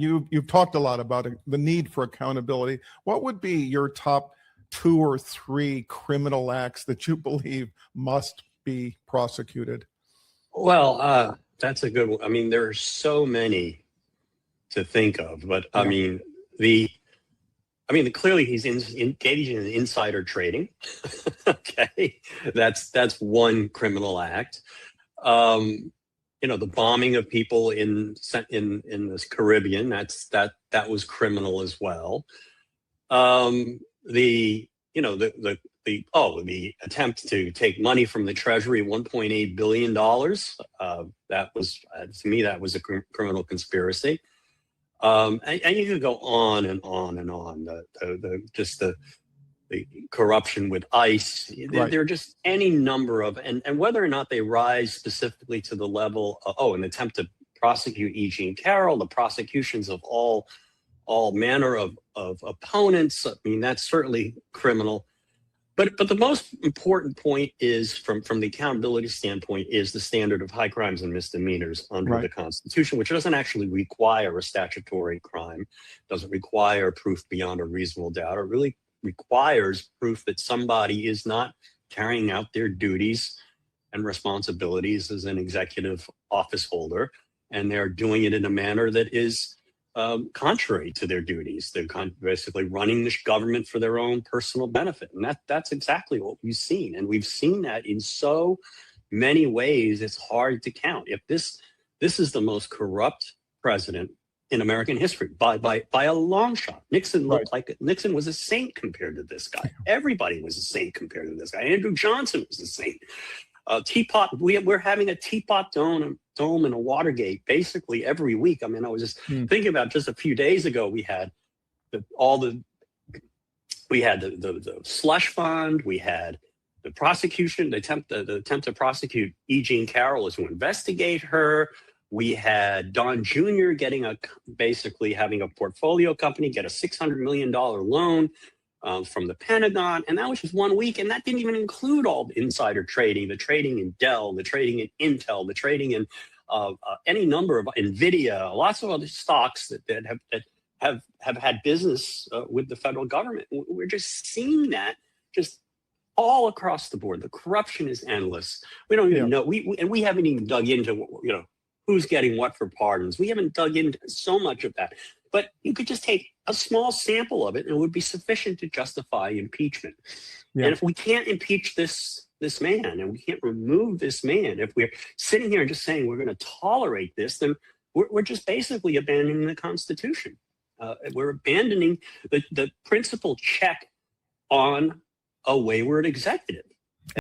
You've talked a lot about the need for accountability. What would be your top 2 or 3 criminal acts that you believe must be prosecuted? Well, that's a good one. I mean, there are so many to think of, but I mean, clearly he's engaging in insider trading. Okay, that's one criminal act. The bombing of people in this Caribbean, that was criminal as well. The attempt to take money from the Treasury, $1.8 billion. That was, to me, that was a criminal conspiracy. And you could go on and on and on. The corruption with ICE. Right. There are just any number of, and whether or not they rise specifically to the level of, an attempt to prosecute E. Jean Carroll, the prosecutions of all manner of opponents. I mean, that's certainly criminal. But the most important point is, from the accountability standpoint, is the standard of high crimes and misdemeanors under the Constitution, which doesn't actually require a statutory crime, doesn't require proof beyond a reasonable doubt. It really requires proof that somebody is not carrying out their duties and responsibilities as an executive office holder, and they're doing it in a manner that is contrary to their duties. They're basically running the government for their own personal benefit. And that's exactly what we've seen. And we've seen that in so many ways, it's hard to count. If this is the most corrupt president in American history by a long shot. Nixon looked like Nixon was a saint compared to this guy. Everybody was a saint compared to this guy. Andrew Johnson was a saint. Teapot, we're having a Teapot dome in a Watergate basically every week. I mean, I was just thinking about just a few days ago, we had the slush fund, we had the prosecution, the attempt to prosecute E. Jean Carroll is to investigate her. We had Don Jr. basically having a portfolio company get a $600 million loan from the Pentagon. And that was just 1 week. And that didn't even include all the insider trading, the trading in Dell, the trading in Intel, the trading in any number of NVIDIA, lots of other stocks that have had business with the federal government. We're just seeing that just all across the board. The corruption is endless. We don't even know. We haven't even dug into, who's getting what for pardons. We haven't dug into so much of that. But you could just take a small sample of it and it would be sufficient to justify impeachment. Yeah. And if we can't impeach this man and we can't remove this man, if we're sitting here and just saying we're going to tolerate this, then we're just basically abandoning the Constitution. We're abandoning the principal check on a wayward executive.